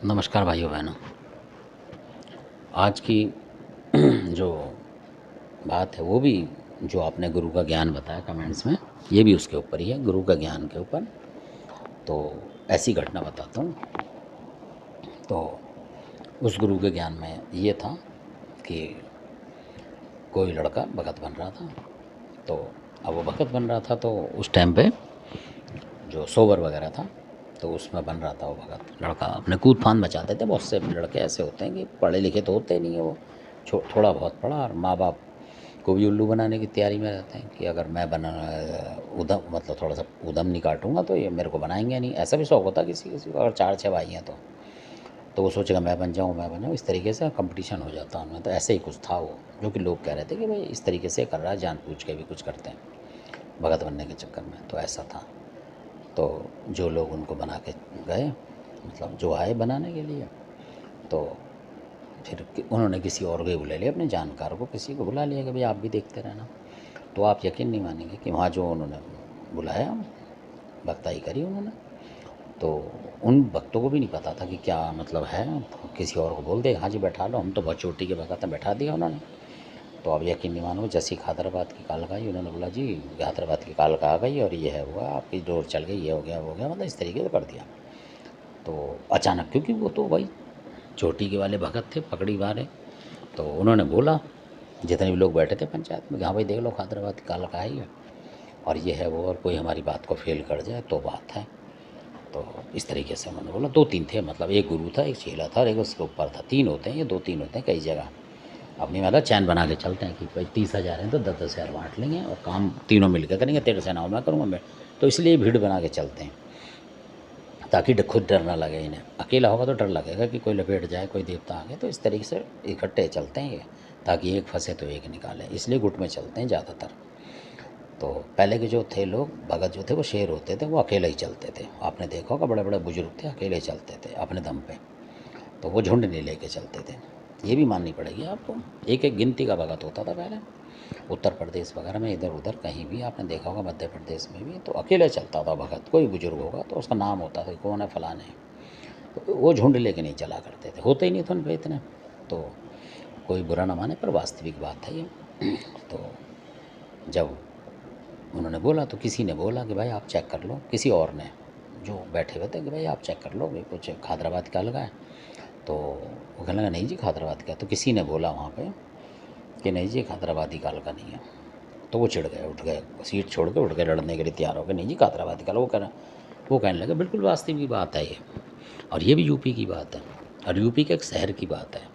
नमस्कार भाइयों बहनों। आज की जो बात है वो भी जो आपने गुरु का ज्ञान बताया कमेंट्स में, ये भी उसके ऊपर ही है, गुरु का ज्ञान के ऊपर। तो ऐसी घटना बताता हूँ। तो उस गुरु के ज्ञान में ये था कि कोई लड़का भगत बन रहा था। तो अब वो भगत बन रहा था तो उस टाइम पे जो सोवर वगैरह था तो उसमें बन रहा था वो भगत लड़का। अपने कूद फांद मचाते थे। बहुत से लड़के ऐसे होते हैं कि पढ़े लिखे तो होते नहीं है, वो थोड़ा बहुत पढ़ा और माँ बाप को भी उल्लू बनाने की तैयारी में रहते हैं कि अगर मैं बना उधम मतलब थोड़ा सा उधम नहीं काटूंगा तो ये मेरे को बनाएंगे नहीं। ऐसा भी शौक होता है किसी किसी को, अगर 4-6 भाई हैं तो वो सोचेगा मैं बन जाऊँ मैं बन जाऊँ। इस तरीके से कंपटीशन हो जाता है उनमें। तो ऐसे ही कुछ था वो, जो कि लोग कह रहे थे कि भाई इस तरीके से कर रहा है, जानबूझ के भी कुछ करते हैं भगत बनने के चक्कर में। तो ऐसा था। तो जो लोग उनको बना के गए, मतलब जो आए बनाने के लिए, तो फिर उन्होंने किसी और को ही बुला लिया, अपने जानकार को किसी को बुला लिया कि भाई आप भी देखते रहना। तो आप यकीन नहीं मानेंगे कि वहाँ जो उन्होंने बुलाया, वक्ताई करी उन्होंने, तो उन भक्तों को भी नहीं पता था कि क्या मतलब है। तो किसी और को बोल दे, हाँ जी बैठा लो, हम तो बहुत चोटी के भगत हैं, बैठा दिया उन्होंने। तो अब यकीन नहीं मानो, जैसी हैदराबाद की कालका आई, उन्होंने बोला जी हैदराबाद की कालका आ गई और ये है हुआ, आपकी डोर चल गई, ये हो गया वो हो गया, मतलब इस तरीके से कर दिया। तो अचानक, क्योंकि वो तो भाई चोटी के वाले भगत थे, पगड़ी वाले, तो उन्होंने बोला जितने भी लोग बैठे थे पंचायत में, हाँ भाई देख लो हैदराबाद की कालका आई है और ये है वो, और कोई हमारी बात को फेल कर जाए तो बात है। तो इस तरीके से उन्होंने बोला। 2-3 थे, मतलब एक गुरु था, एक चेला था और एक उसके ऊपर था। 3 होते हैं, ये 2-3 होते हैं कई जगह। अपनी मतलब चैन बना के चलते हैं कि भाई 30,000 हैं तो 10-10,000 बांट लेंगे और काम तीनों मिलकर करेंगे, तेरे से ना मैं करूँगा मैं। तो इसलिए भीड़ बना के चलते हैं ताकि खुद डर ना लगे इन्हें। अकेला होगा तो डर लगेगा कि कोई लपेट जाए, कोई देवता आ गए। तो इस तरीके से इकट्ठे चलते हैं ये, ताकि एक फंसे तो एक निकाले, इसलिए गुट में चलते हैं ज़्यादातर। तो पहले के जो थे लोग भगत जो थे वो शेर होते थे, वो अकेले ही चलते थे। आपने देखा होगा बड़े बड़े बुजुर्ग थे, अकेले ही चलते थे अपने दम पे। तो वो झुंड नहीं लेके चलते थे। ये भी माननी पड़ेगी आपको। एक एक गिनती का भगत होता था पहले। उत्तर प्रदेश वगैरह में इधर उधर कहीं भी आपने देखा होगा, मध्य प्रदेश में भी, तो अकेले चलता था भगत। कोई बुजुर्ग होगा तो उसका नाम होता था, कौन है फलाने। तो वो झुंड लेके नहीं चला करते थे, होते ही नहीं थे उन पे इतने। तो कोई बुरा ना माने, पर वास्तविक बात है ये। तो जब उन्होंने बोला तो किसी ने बोला कि भाई आप चेक कर लो, किसी और ने जो बैठे हुए थे कि भाई आप चेक कर लो, भाई कुछ हैदराबाद का लगा है। तो वो कहने लगा नहीं जी हैदराबाद का। तो किसी ने बोला वहाँ पे कि नहीं जी हैदराबादी काल का नहीं है। तो वो चिढ़ गए, उठ गए, सीट छोड़ के उठ गए, लड़ने के लिए तैयार हो गए, नहीं जी हैदराबादी काल। वो कहने लगे बिल्कुल वास्तविक बात है ये, और ये भी यूपी की बात है, और यूपी के एक शहर की बात है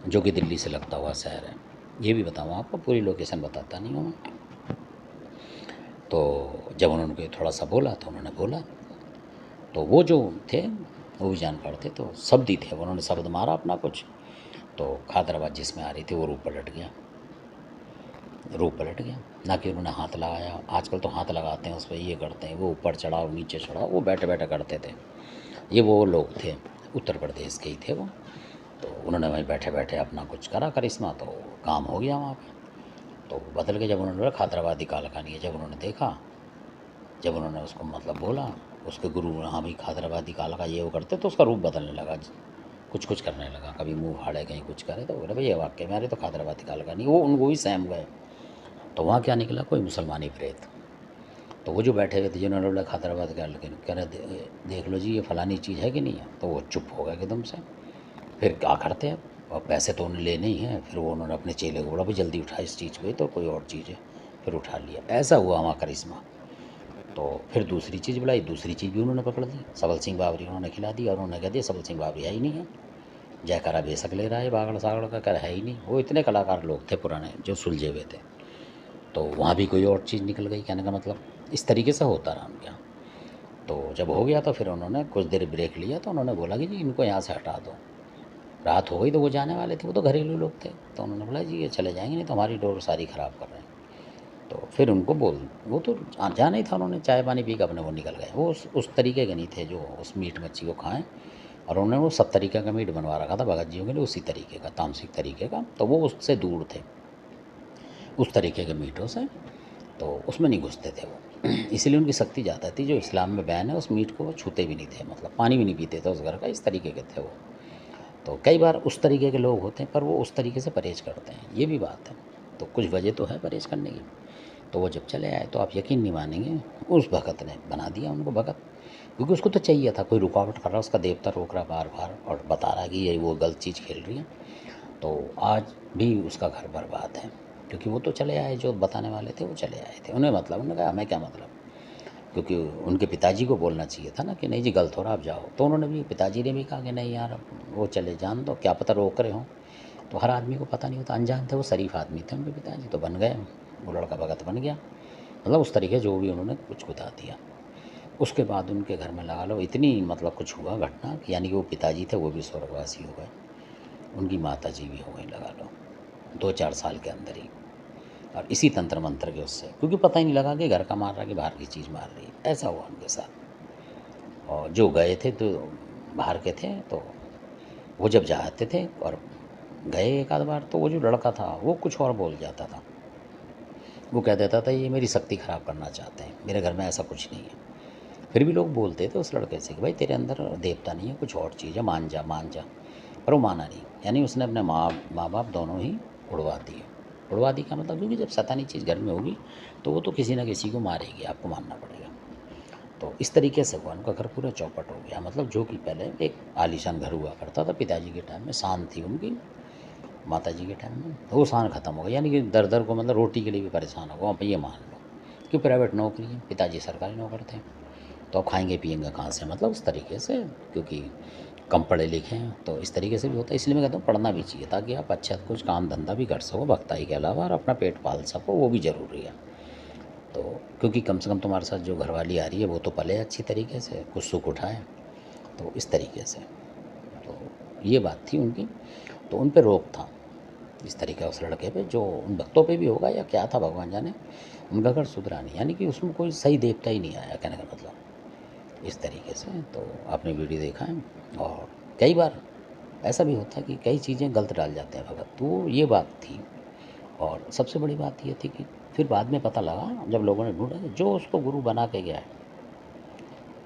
जो कि दिल्ली से लगता हुआ शहर है। ये भी बताऊँ आपको, पूरी लोकेशन बताता नहीं हूँ मैं। तो जब उन्होंने थोड़ा सा बोला तो उन्होंने बोला, तो वो जो थे वो भी जानकार थे, तो शब्द थे, उन्होंने शब्द मारा अपना कुछ। तो हैदराबाद जिसमें आ रही थी वो रूप पलट गया, रूप पलट गया। ना कि उन्होंने हाथ लगाया, आजकल तो हाथ लगाते हैं उस पर, ये करते हैं, वो ऊपर चढ़ा और नीचे चढ़ा, वो बैठे बैठे करते थे। ये वो लोग थे, उत्तर प्रदेश के ही थे वो। तो उन्होंने वहीं बैठे बैठे अपना कुछ करा करिश्मा, तो काम हो गया वहाँ पर। तो बदल के जब उन्होंने बोला हैदराबादी काल का नहीं है, जब उन्होंने देखा, जब उन्होंने उसको मतलब बोला, उसके गुरु हाँ भाई हैदराबादी काल का ये वो करते, तो उसका रूप बदलने लगा, कुछ कुछ करने लगा, कभी मुंह फाड़े कहीं कुछ करे। तो बोले भाई ये वाक्य में, अरे तो हैदराबादी काल का नहीं। वो उनको भी सहम गए। तो वहाँ क्या निकला, कोई मुसलमानी प्रेत। तो वो जो बैठे हुए थे जिन्होंने बोला हैदराबाद का, लेकिन कह रहे देख लो जी ये फलानी चीज़ है कि नहीं है। तो वो चुप हो गए एकदम से। फिर क्या करते हैं, और पैसे तो उन्हें लेने ही हैं। फिर वो उन्होंने अपने चेले को बोला भाई जल्दी उठा इस चीज़ को, तो कोई और चीज़ है। फिर उठा लिया। ऐसा हुआ वहाँ करिश्मा। तो फिर दूसरी चीज़ बुलाई, दूसरी चीज़ भी उन्होंने पकड़ ली, सबल सिंह बावरी उन्होंने खिला दी। और उन्होंने कह दिया सबल सिंह बावरी है ही नहीं है, जयकारा बेशक ले रहा है बागड़ सागड़ का, कर है ही नहीं। वो इतने कलाकार लोग थे पुराने जो सुलझे हुए थे। तो वहाँ भी कोई और चीज़ निकल गई। कहने का मतलब इस तरीके से होता रहा उनके यहाँ। तो जब हो गया तो फिर उन्होंने कुछ देर ब्रेक लिया। तो उन्होंने बोला कि जी इनको यहाँ से हटा दो। रात हो गई तो वो जाने वाले थे, वो तो घरेलू लोग थे। तो उन्होंने बोला जी ये चले जाएंगे, नहीं तो हमारी डोर सारी ख़राब कर रहे हैं। तो फिर उनको बोल, वो तो जाना ही था, उन्होंने चाय पानी पी के अपने वो निकल गए। वो उस तरीके के नहीं थे जो उस मीट मच्छी को खाएं। और उन्होंने वो सब तरीके का मीट बनवा रखा था भगत जियों के लिए, उसी तरीके का, तामसिक तरीके का। तो वो उससे दूर थे, उस तरीके के मीटों से। तो उसमें नहीं घुसते थे वो। इसीलिए उनकी शक्ति ज़्यादा थी। जो इस्लाम में बैन है उस मीट को वो छूते भी नहीं थे, मतलब पानी भी नहीं पीते थे उस घर का, इस तरीके के थे वो। तो कई बार उस तरीके के लोग होते हैं, पर वो उस तरीके से परहेज करते हैं, ये भी बात है। तो कुछ वजह तो है परहेज करने की। तो वो जब चले आए तो आप यकीन नहीं मानेंगे, उस भगत ने बना दिया उनको भगत, क्योंकि उसको तो चाहिए था, कोई रुकावट कर रहा, उसका देवता रोक रहा बार बार और बता रहा कि ये वो गलत चीज़ खेल रही है। तो आज भी उसका घर बर्बाद है, क्योंकि वो तो चले आए, जो बताने वाले थे वो चले आए थे, उन्हें मतलब, उन्होंने कहा हमें क्या मतलब, क्योंकि उनके पिताजी को बोलना चाहिए था ना कि नहीं जी गलत हो रहा, आप जाओ। तो उन्होंने भी, पिताजी ने भी कहा कि नहीं यार वो चले, जान दो, क्या पता रोक रहे हों। तो हर आदमी को पता नहीं होता, अनजान थे, वो शरीफ आदमी थे उनके पिताजी, तो बन गए, वो लड़का भगत बन गया। मतलब उस तरीके जो भी उन्होंने कुछ बता दिया। उसके बाद उनके घर में लगा लो इतनी मतलब कुछ हुआ घटना, यानी कि वो पिताजी थे वो भी स्वर्गवासी हो गए, उनकी माता जी भी हो गई, लगा लो 2-4 साल के अंदर ही। और इसी तंत्र मंत्र के उससे, क्योंकि पता ही नहीं लगा कि घर का मार रहा है कि बाहर की चीज़ मार रही है, ऐसा हुआ उनके साथ। और जो गए थे तो बाहर के थे, तो वो जब जाते थे और गए एक आध बार, तो वो जो लड़का था वो कुछ और बोल जाता था, वो कह देता था ये मेरी शक्ति ख़राब करना चाहते हैं, मेरे घर में ऐसा कुछ नहीं है। फिर भी लोग बोलते थे उस लड़के से कि भाई तेरे अंदर देवता नहीं है, कुछ और चीज़ है, मान जा मान जा। पर वो माना नहीं, यानी उसने अपने माँ बाप दोनों ही उड़वा दिए। उड़वा दी का मतलब, क्योंकि जब शैतानी चीज़ घर में होगी तो वो तो किसी ना किसी को मारेगी, आपको मानना पड़ेगा। तो इस तरीके से हुआ, उनका घर पूरा चौपट हो गया। मतलब जो कि पहले एक आलीशान घर हुआ करता था पिताजी के टाइम में, शान थी उनकी, माता जी के टाइम में, वो शान ख़त्म हो गया, यानी कि दर दर को मतलब रोटी के लिए भी परेशान हो गया। आप ये मान लो कि प्राइवेट नौकरी है, पिताजी सरकारी नौकर थे, तो अब खाएंगे पिएंगे कहाँ से, मतलब उस तरीके से, क्योंकि कम पढ़े लिखे हैं, तो इस तरीके से भी होता है। इसलिए मैं कहता हूँ पढ़ना भी चाहिए, ताकि आप अच्छा कुछ काम धंधा भी कर सको भक्ताई के अलावा, और अपना पेट पाल सको, वो भी ज़रूरी है। तो क्योंकि कम से कम तुम्हारे साथ जो घरवाली आ रही है वो तो पले अच्छी तरीके से, कुछ सुख उठाए, तो इस तरीके से। तो ये बात थी उनकी, तो उन पर रोक था इस तरीके, उस लड़के पे, जो उन भक्तों पे भी होगा या क्या था भगवान जाने, उनका घर सुधरा नहीं, यानी कि उसमें कोई सही देवता ही नहीं आया, कहने का मतलब इस तरीके से। तो आपने वीडियो देखा है, और कई बार ऐसा भी होता है कि कई चीज़ें गलत डाल जाते हैं भगत, तो ये बात थी। और सबसे बड़ी बात ये थी कि फिर बाद में पता लगा, जब लोगों ने ढूंढा, जो उसको गुरु बना के गया है,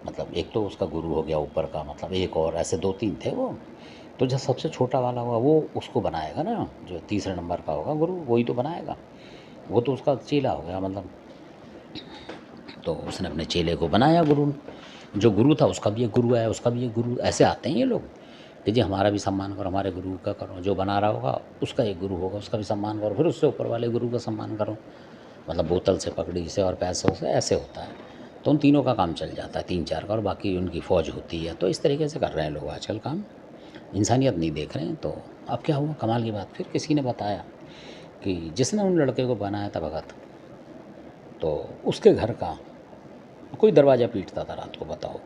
मतलब एक तो उसका गुरु हो गया ऊपर का, मतलब एक और ऐसे 2-3 थे वो, तो जो सबसे छोटा वाला हुआ वो उसको बनाएगा ना, जो तीसरे नंबर का होगा गुरु, वही तो बनाएगा, वो तो उसका चेला हो गया मतलब। तो उसने अपने चेले को बनाया गुरु, जो गुरु था उसका भी एक गुरु है, उसका भी एक गुरु, ऐसे आते हैं ये लोग कि जी हमारा भी सम्मान करो, हमारे गुरु का करो, जो बना रहा होगा उसका एक गुरु होगा, उसका भी सम्मान करो, फिर उससे ऊपर वाले गुरु का सम्मान करो। मतलब बोतल से, पकड़ी से और पैसों से ऐसे होता है। तो उन तीनों का काम चल जाता है, 3-4 का, और बाकी उनकी फ़ौज होती है। तो इस तरीके से कर रहे हैं लोग आजकल काम, इंसानियत नहीं देख रहे हैं। तो अब क्या हुआ, कमाल की बात, फिर किसी ने बताया कि जिसने उन लड़के को बनाया था भगत, तो उसके घर का कोई दरवाज़ा पीटता था रात को, बताओ,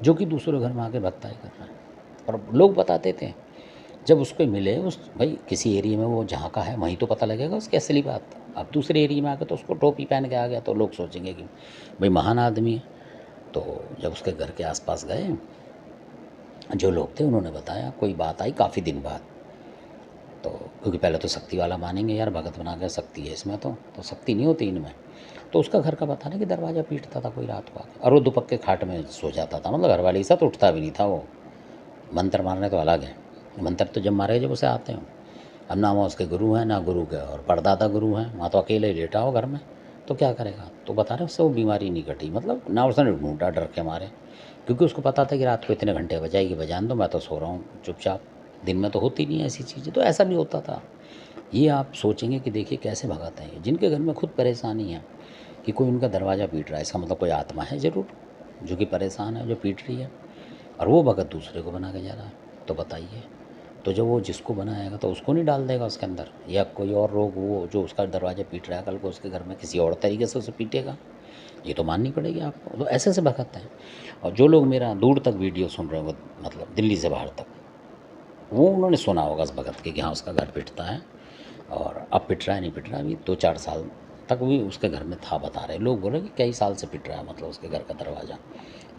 जो कि दूसरे घर में आके भक्ताई कर रहा है। और लोग बताते थे, जब उसको मिले, उस भाई किसी एरिया में वो जहाँ का है वहीं तो पता लगेगा उसकी असली बात। अब दूसरे एरिया में आके तो उसको टोपी पहन के आ गया, तो लोग सोचेंगे कि भाई महान आदमी है। तो जब उसके घर के आसपास गए, जो लोग थे उन्होंने बताया, कोई बात आई काफ़ी दिन बाद। तो क्योंकि पहले तो शक्ति वाला मानेंगे यार, भगत बना के शक्ति है इसमें, तो शक्ति नहीं होती इनमें। तो उसका घर का बताने कि दरवाज़ा पीटता था कोई रात को आके, और वो दुपक्के खाट में सो जाता था, मतलब घरवाली के साथ उठता भी नहीं था वो। मंत्र मारने तो अलग है, मंत्र तो जब मारे जब उसे आते हो। अब ना वहाँ उसके गुरु हैं, ना गुरु के और परदादा गुरु हैं, वहाँ तो अकेले ही लेटा हो घर में, तो क्या करेगा। तो बता रहे उससे वो बीमारी नहीं कटी, मतलब ना उसने ढूंढा डर के मारे, क्योंकि उसको पता था कि रात को इतने घंटे बजाएगी, बजान दो, मैं तो सो रहा हूँ चुपचाप, दिन में तो होती नहीं है ऐसी चीज़ें। तो ऐसा भी होता था। ये आप सोचेंगे कि देखिए कैसे भगाते हैं, जिनके घर में खुद परेशानी है कि कोई उनका दरवाज़ा पीट रहा है, इसका मतलब कोई आत्मा है ज़रूर जो कि परेशान है, जो पीट रही है, और वो भगत दूसरे को बना के जा रहा है। तो बताइए, तो जब वो जिसको बनाएगा तो उसको नहीं डाल देगा उसके अंदर, या कोई और लोग वो जो उसका दरवाज़ा पीट रहा है कल को उसके घर में किसी और तरीके से उसे पीटेगा, ये तो माननी पड़ेगी आपको। तो ऐसे भगाते हैं। और जो लोग मेरा दूर तक वीडियो सुन रहे हो, मतलब दिल्ली से बाहर तक, वो उन्होंने सुना होगा इस भगत के कि हाँ उसका घर पिटता है, और अब पिट रहा है नहीं पिट रहा, अभी 2-4 साल तक भी उसके घर में था, बता रहे लोग, बोले कि कई साल से पिट रहा है, मतलब उसके घर का दरवाज़ा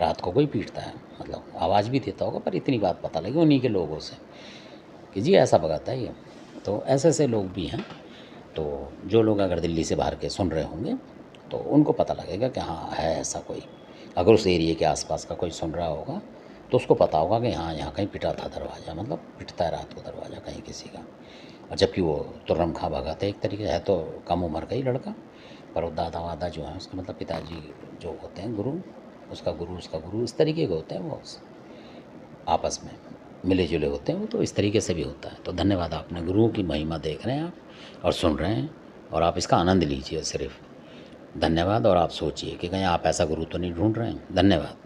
रात को कोई पीटता है, मतलब आवाज़ भी देता होगा, पर इतनी बात पता लगी उन्हीं के लोगों से कि जी ऐसा भगाता है ये। तो ऐसे ऐसे लोग भी हैं। तो जो लोग अगर दिल्ली से बाहर के सुन रहे होंगे तो उनको पता लगेगा कि हाँ है ऐसा कोई। अगर उस एरिए के आसपास का कोई सुन रहा होगा तो उसको पता होगा कि हाँ यहाँ कहीं पिटा था दरवाज़ा, मतलब पिटता है रात को दरवाज़ा कहीं किसी का। और जबकि वो तुर्रम खा भगा था, एक तरीके है तो कम उम्र का ही लड़का, पर वो दादा वादा जो है उसके मतलब पिताजी जो होते हैं गुरु, उसका गुरु इस तरीके के होते हैं, वो आपस में मिले जुले होते हैं वो, तो इस तरीके से भी होता है। तो धन्यवाद, आपने गुरुओं की महिमा देख रहे हैं आप और सुन रहे हैं, और आप इसका आनंद लीजिए सिर्फ। धन्यवाद। और आप सोचिए कि कहीं आप ऐसा गुरु तो नहीं ढूंढ रहे हैं। धन्यवाद।